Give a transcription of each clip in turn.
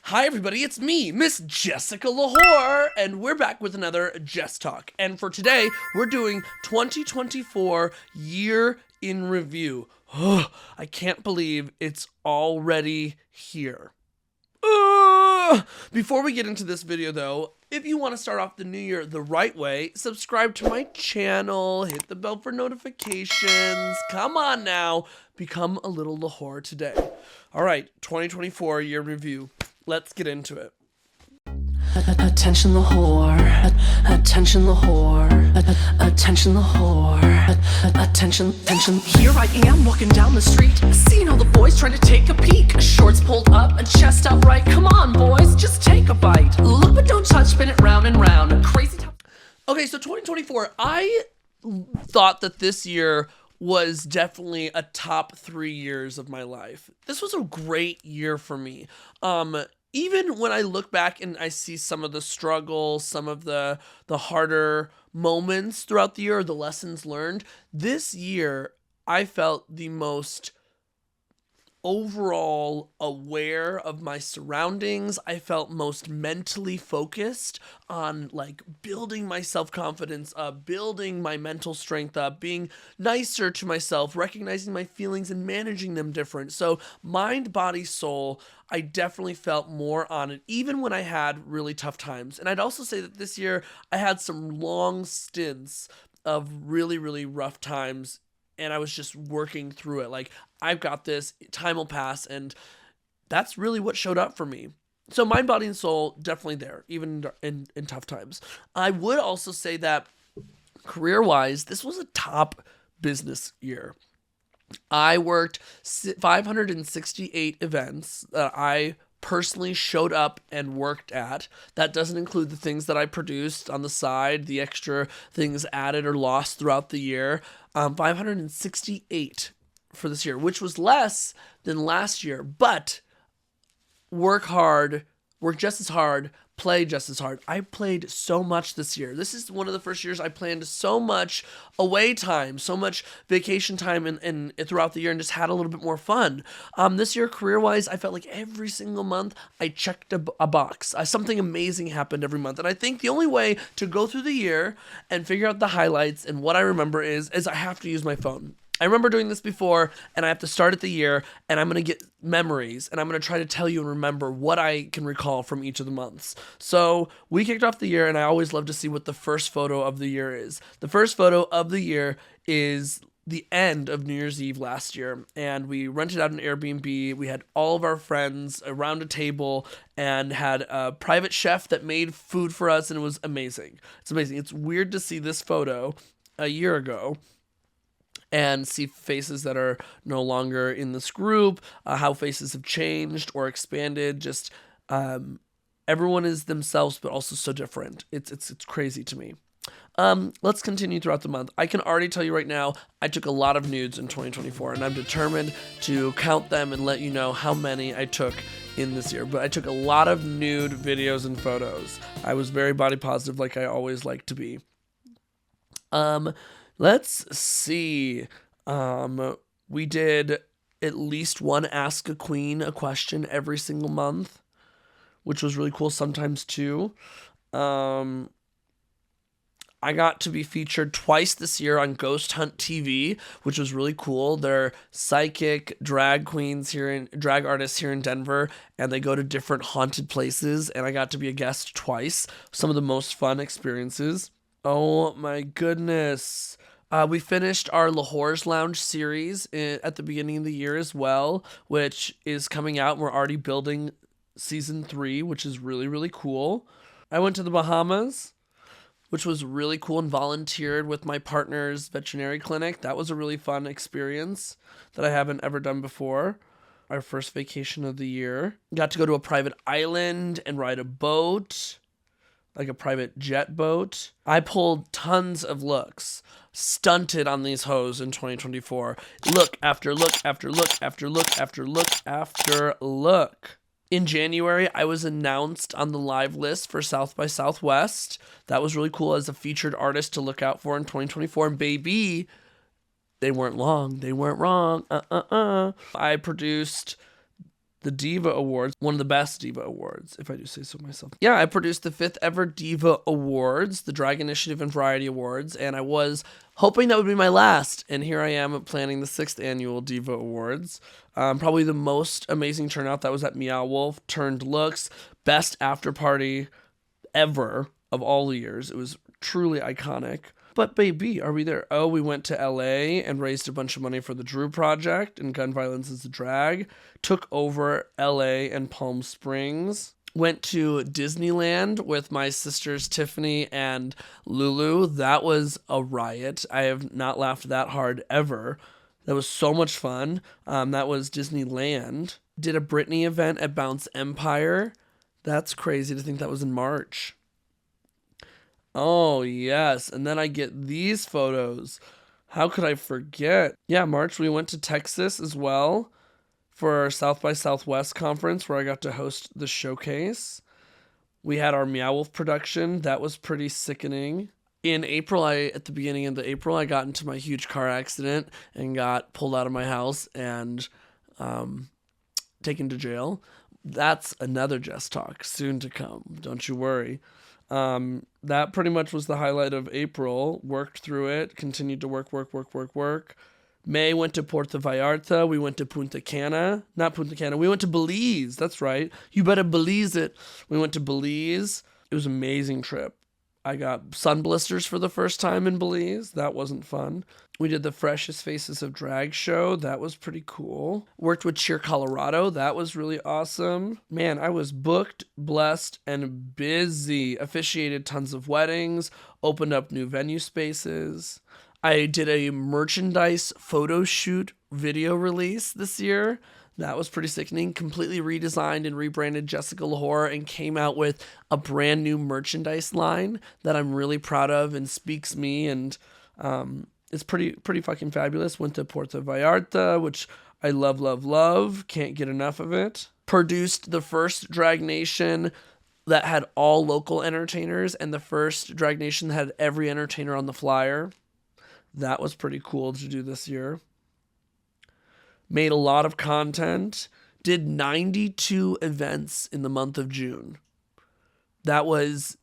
Hi everybody, it's me, Miss Jessica Lahore, and we're back with another Jess Talk. And for today, we're doing 2024 Year in Review. I can't believe it's already here. Before we get into this video though, if you want to start off the new year the right way, subscribe to my channel, hit the bell for notifications. Come on now, become a little Lahore today. All right, 2024 Year in Review. Let's get into it. Attention Lahore, attention Lahore, attention Lahore, attention. Here I am walking down the street, seeing all the boys trying to take a peek. Shorts pulled up and chest out right. Come on boys, just take a bite. Look but don't touch, spin it round and round. Crazy time. Okay, so 2024, I thought that this year was definitely a top 3 years of my life. This was a great year for me. Even when I look back and I see some of the struggle, some of the harder moments throughout the year, the lessons learned, this year I felt the most overall aware of my surroundings. I felt most mentally focused on like building my self-confidence up, building my mental strength up, being nicer to myself, recognizing my feelings and managing them different. So mind, body, soul, I definitely felt more on it, even when I had really tough times. And I'd also say that this year I had some long stints of really, really rough times, and I was just working through it. Like, I've got this, time will pass, and that's really what showed up for me. So mind, body, and soul, definitely there, even in tough times. I would also say that career-wise, this was a top business year. I worked 568 events that I personally showed up and worked at. That doesn't include the things that I produced on the side, the extra things added or lost throughout the year. 568 for this year, which was less than last year, but work hard, work just as hard, play just as hard. I played so much this year. This is one of the first years I planned so much away time, so much vacation time and throughout the year, and just had a little bit more fun. This year, career-wise, I felt like every single month I checked a box. Something amazing happened every month. And I think the only way to go through the year and figure out the highlights and what I remember is I have to use my phone. I remember doing this before, and I have to start at the year, and I'm going to get memories, and I'm going to try to tell you and remember what I can recall from each of the months. So we kicked off the year, and I always love to see what the first photo of the year is. The first photo of the year is the end of New Year's Eve last year, and we rented out an Airbnb. We had all of our friends around a table and had a private chef that made food for us, and it was amazing. It's amazing. It's weird to see this photo a year ago and see faces that are no longer in this group, how faces have changed or expanded. Just everyone is themselves, but also so different. It's crazy to me. Let's continue throughout the month. I can already tell you right now, I took a lot of nudes in 2024, and I'm determined to count them and let you know how many I took in this year. But I took a lot of nude videos and photos. I was very body positive, like I always like to be. Let's see. We did at least one Ask a Queen a question every single month, which was really cool. Sometimes two. I got to be featured twice this year on Ghost Hunt TV, which was really cool. They're psychic drag artists here in Denver, and they go to different haunted places, and I got to be a guest twice. Some of the most fun experiences. Oh my goodness. We finished our Lahore's Lounge series at the beginning of the year as well, which is coming out. We're already building season 3, which is really, really cool. I went to the Bahamas, which was really cool, and volunteered with my partner's veterinary clinic. That was a really fun experience that I haven't ever done before. Our first vacation of the year. Got to go to a private island and ride a boat, like a private jet boat. I pulled tons of looks, stunted on these hoes in 2024. Look after look after look after look after look after look. In January, I was announced on the live list for South by Southwest. That was really cool as a featured artist to look out for in 2024. And baby, they weren't long. They weren't wrong. I produced the Diva Awards, one of the best Diva Awards, if I do say so myself. Yeah, I produced the 5th ever Diva Awards, the Drag Initiative and Variety Awards, and I was hoping that would be my last, and here I am planning the 6th annual Diva Awards. Probably the most amazing turnout that was at Meow Wolf, turned looks, best after party ever of all the years. It was truly iconic. But baby, are we there? Oh, we went to LA and raised a bunch of money for the Drew Project and Gun Violence is a Drag. Took over LA and Palm Springs. Went to Disneyland with my sisters Tiffany and Lulu. That was a riot. I have not laughed that hard ever. That was so much fun. That was Disneyland. Did a Britney event at Bounce Empire. That's crazy to think that was in March. Oh, yes. And then I get these photos. How could I forget? Yeah, March, we went to Texas as well for our South by Southwest conference where I got to host the showcase. We had our Meow Wolf production. That was pretty sickening. In April, at the beginning of April, I got into my huge car accident and got pulled out of my house and taken to jail. That's another Jess Talk soon to come. Don't you worry. That pretty much was the highlight of April. Worked through it, continued to work. May went to Puerto Vallarta. We went to Punta Cana. Not Punta Cana. We went to Belize. That's right. You better Belize it. We went to Belize. It was an amazing trip. I got sun blisters for the first time in Belize. That wasn't fun. We did the Freshest Faces of Drag show. That was pretty cool. Worked with Cheer Colorado. That was really awesome. Man, I was booked, blessed, and busy. Officiated tons of weddings. Opened up new venue spaces. I did a merchandise photo shoot video release this year. That was pretty sickening. Completely redesigned and rebranded Jessica Lahore and came out with a brand new merchandise line that I'm really proud of and speaks me, and it's pretty fucking fabulous. Went to Puerto Vallarta, which I love. Can't get enough of it. Produced the first Drag Nation that had all local entertainers and the first Drag Nation that had every entertainer on the flyer. That was pretty cool to do this year. Made a lot of content, did 92 events in the month of June. That was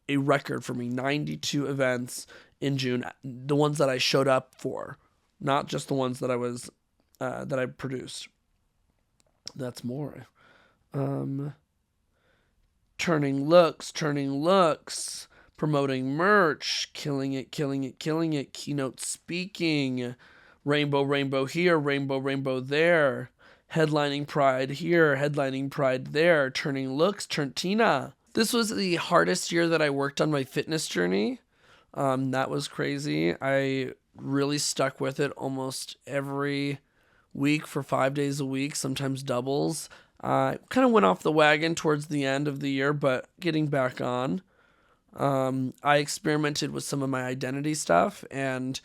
a record for me, 92 events in June, the ones that I showed up for, not just the ones that I produced. That's more. Turning looks, promoting merch, killing it, keynote speaking, rainbow here, rainbow there, headlining Pride here, headlining Pride there, turning looks, Tina. This was the hardest year that I worked on my fitness journey. That was crazy. I really stuck with it almost every week for 5 days a week, sometimes doubles. Kind of went off the wagon towards the end of the year, but getting back on. I experimented with some of my identity stuff and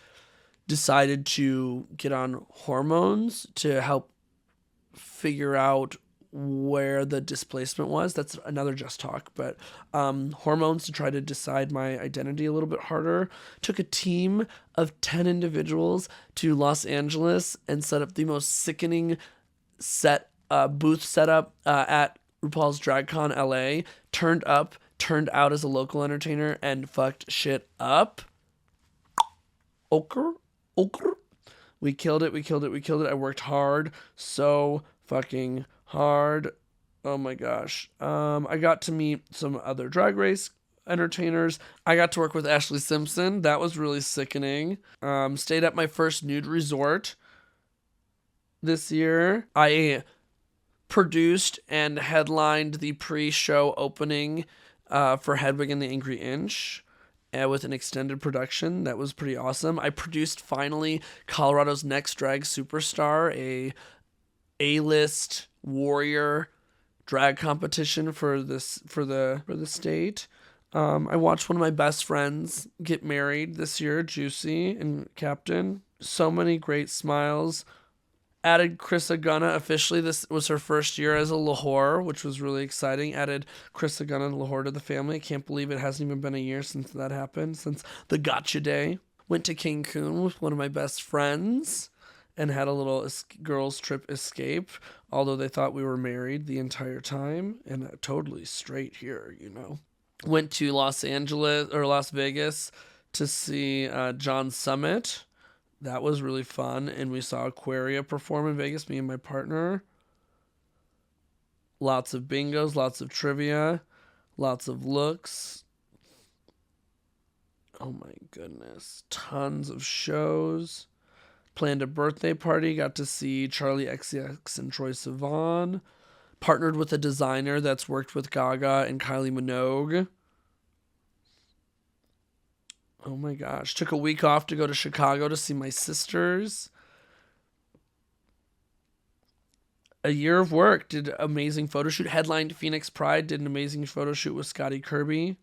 decided to get on hormones to help figure out where the displacement was. That's another Just Talk, but hormones to try to decide my identity a little bit harder. Took a team of 10 individuals to Los Angeles and set up the most sickening booth setup at RuPaul's DragCon LA. Turned out as a local entertainer and fucked shit up. Ochre. We killed it. I worked hard. So fucking hard. Oh my gosh. I got to meet some other Drag Race entertainers. I got to work with Ashley Simpson. That was really sickening. Stayed at my first nude resort this year. I produced and headlined the pre-show opening for Hedwig and the Angry Inch. With an extended production. That was pretty awesome. I produced finally Colorado's Next Drag Superstar, a A-list warrior drag competition for the state. I watched one of my best friends get married this year, Juicy and Captain. So many great smiles. Added Krista Gunna officially. This was her first year as a Lahore, which was really exciting. Added Krista Gunna and Lahore to the family. I can't believe it hasn't even been a year since that happened, since the Gotcha Day. Went to Cancun with one of my best friends and had a little girls' trip escape, although they thought we were married the entire time, and totally straight here, you know. Went to Las Vegas to see John Summit. That was really fun, and we saw Aquaria perform in Vegas, me and my partner. Lots of bingos, lots of trivia, lots of looks. Oh my goodness. Tons of shows. Planned a birthday party. Got to see Charlie XCX and Troye Sivan. Partnered with a designer that's worked with Gaga and Kylie Minogue. Oh my gosh. Took a week off to go to Chicago to see my sisters. A year of work. Did an amazing photo shoot. Headlined Phoenix Pride. Did an amazing photo shoot with Scotty Kirby.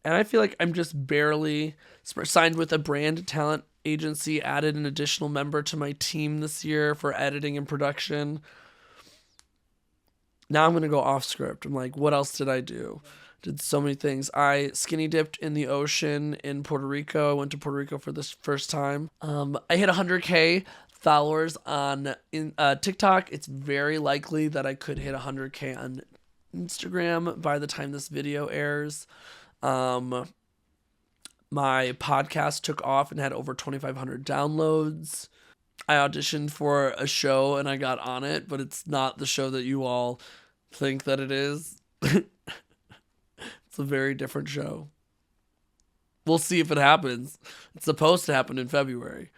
And I feel like I'm just barely signed with a brand talent agency, added an additional member to my team this year for editing and production. Now I'm going to go off script. I'm like, what else did I do? Did so many things. I skinny dipped in the ocean in Puerto Rico. I went to Puerto Rico for this first time. I hit 100K followers on TikTok. It's very likely that I could hit 100K on Instagram by the time this video airs. My podcast took off and had over 2,500 downloads. I auditioned for a show and I got on it, but it's not the show that you all think that it is. It's a very different show. We'll see if it happens. It's supposed to happen in February.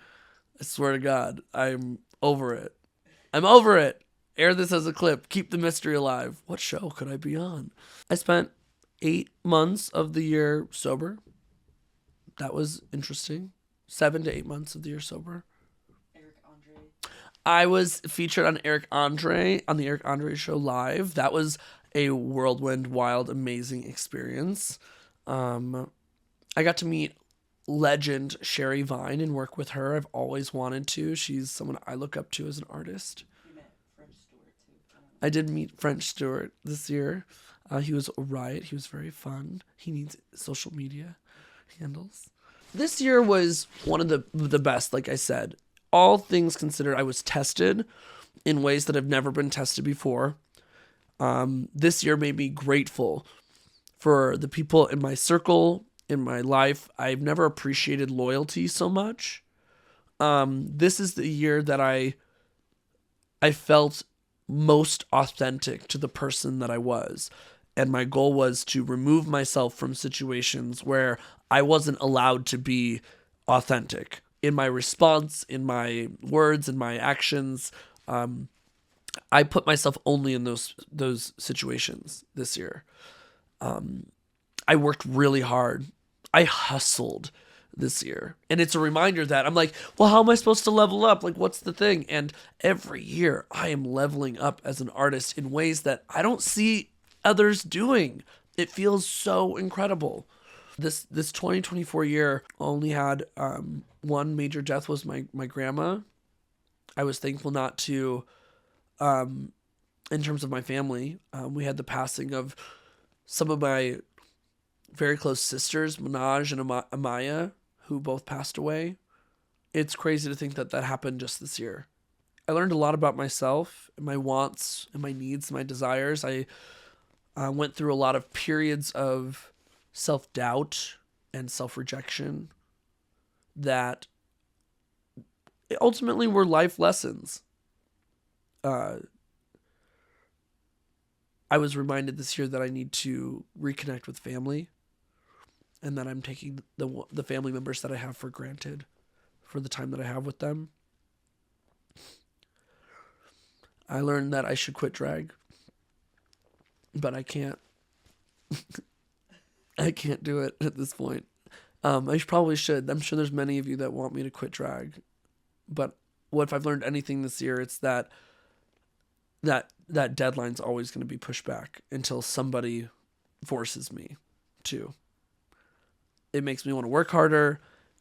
I swear to God, I'm over it. I'm over it. Air this as a clip. Keep the mystery alive. What show could I be on? I spent 8 months of the year sober. That was interesting. 7 to 8 months of the year sober. Eric Andre. I was featured on Eric Andre on the Eric Andre Show live. That was a whirlwind, wild, amazing experience. I got to meet legend Sherry Vine and work with her. I've always wanted to. She's someone I look up to as an artist. You met French Stewart too. I did meet French Stewart this year. He was a riot. He was very fun. He needs social media handles. This year was one of the best, like I said. All things considered, I was tested in ways that have never been tested before. This year made me grateful for the people in my circle, in my life. I've never appreciated loyalty so much. This is the year that I felt most authentic to the person that I was. And my goal was to remove myself from situations where I wasn't allowed to be authentic in my response, in my words, in my actions. I put myself only in those situations this year. I worked really hard. I hustled this year. And it's a reminder that I'm like, well, how am I supposed to level up? Like, what's the thing? And every year I am leveling up as an artist in ways that I don't see others doing. It feels so incredible. This 2024 year only had one major death, was my grandma. I was thankful not to, in terms of my family, we had the passing of some of my very close sisters, Minaj and Amaya, who both passed away. It's crazy to think that happened just this year. I learned a lot about myself and my wants and my needs, my desires. I went through a lot of periods of self-doubt and self-rejection that ultimately were life lessons. I was reminded this year that I need to reconnect with family, and that I'm taking the family members that I have for granted for the time that I have with them. I learned that I should quit drag, but I can't. I can't do it at this point. I probably should. I'm sure there's many of you that want me to quit drag, but what if I've learned anything this year? It's that deadline's always going to be pushed back until somebody forces me to. It makes me want to work harder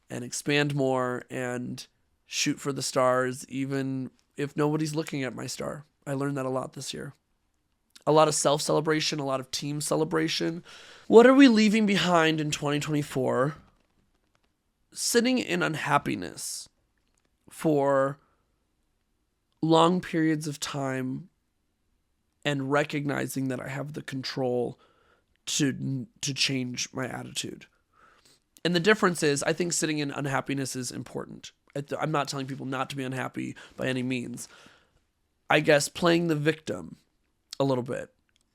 and expand more and shoot for the stars, even if nobody's looking at my star. I learned that a lot this year. A lot of self-celebration, a lot of team celebration. What are we leaving behind in 2024 sitting in unhappiness for long periods of time and recognizing that I have the control to change my attitude. And the difference is, I think sitting in unhappiness is important. I'm not telling people not to be unhappy by any means. I guess playing the victim a little bit.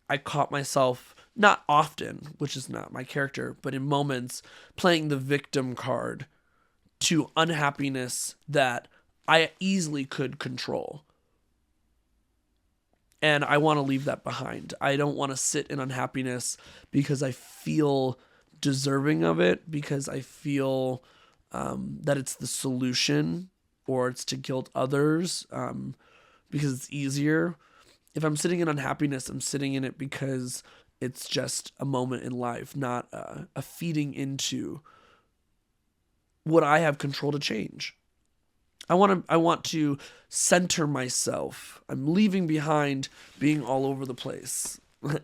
I caught myself, not often, which is not my character, but in moments, playing the victim card to unhappiness that I easily could control. And I want to leave that behind. I don't want to sit in unhappiness because I feel deserving of it, because I feel that it's the solution, or it's to guilt others because it's easier. If I'm sitting in unhappiness, I'm sitting in it because it's just a moment in life, not a feeding into what I have control to change. I want to center myself. I'm leaving behind being all over the place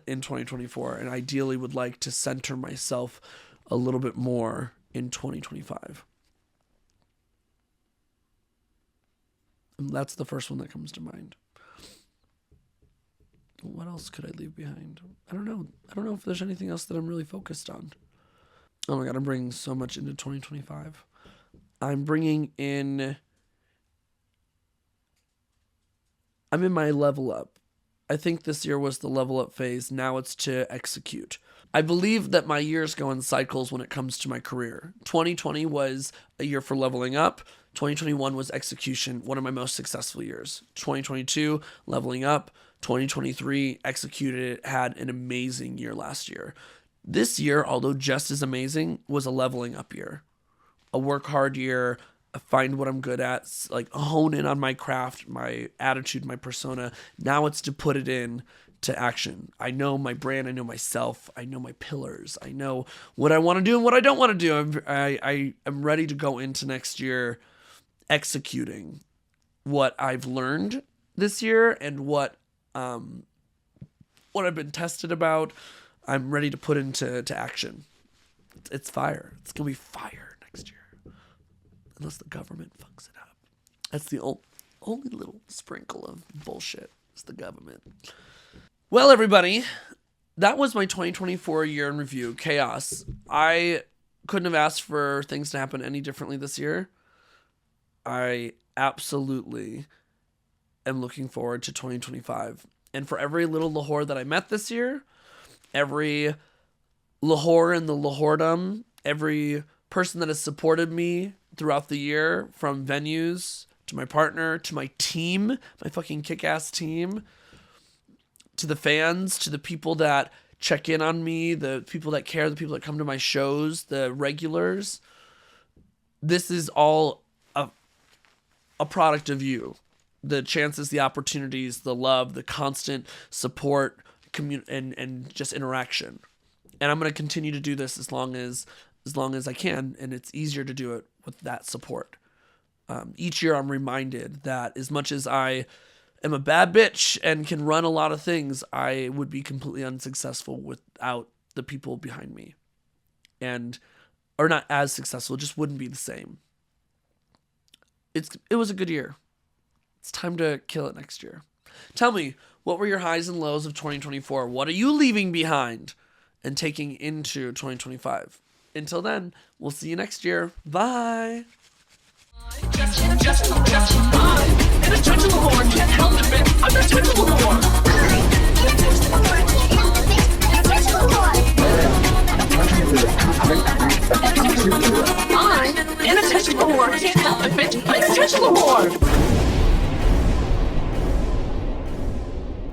in 2024, and ideally would like to center myself a little bit more in 2025. And that's the first one that comes to mind. What else could I leave behind? I don't know. I don't know if there's anything else that I'm really focused on. Oh my God, I'm bringing so much into 2025. I'm in my level up. I think this year was the level up phase. Now it's to execute. I believe that my years go in cycles when it comes to my career. 2020 was a year for leveling up. 2021 was execution, one of my most successful years. 2022, leveling up. 2023, executed, had an amazing year last year. This year, although just as amazing, was a leveling up year. A work hard year, find what I'm good at, like hone in on my craft, my attitude, my persona. Now it's to put it in to action. I know my brand, I know myself, I know my pillars, I know what I want to do and what I don't want to do. I am ready to go into next year executing what I've learned this year and what I've been tested about. I'm ready to put into action. It's fire. It's gonna be fire next year. Unless the government fucks it up. That's the only little sprinkle of bullshit is the government. Well, everybody, that was my 2024 year in review. Chaos. I couldn't have asked for things to happen any differently this year. I absolutely am looking forward to 2025. And for every little Lahore that I met this year, every Lahore in the Lahordom, every person that has supported me throughout the year, from venues to my partner to my team, my fucking kick-ass team, to the fans, to the people that check in on me, the people that care, the people that come to my shows, the regulars. This is all a product of you. The chances, the opportunities, the love, the constant support, and just interaction. And I'm going to continue to do this as long as I can, and it's easier to do it with that support. Each year I'm reminded that as much as I am a bad bitch and can run a lot of things, I would be completely unsuccessful without the people behind me. Or not as successful, it just wouldn't be the same. It was a good year. It's time to kill it next year. Tell me, what were your highs and lows of 2024? What are you leaving behind and taking into 2025? Until then, we'll see you next year. Bye. I'm an inattentional whore. Can't help it, bitch. I'm an inattentional whore.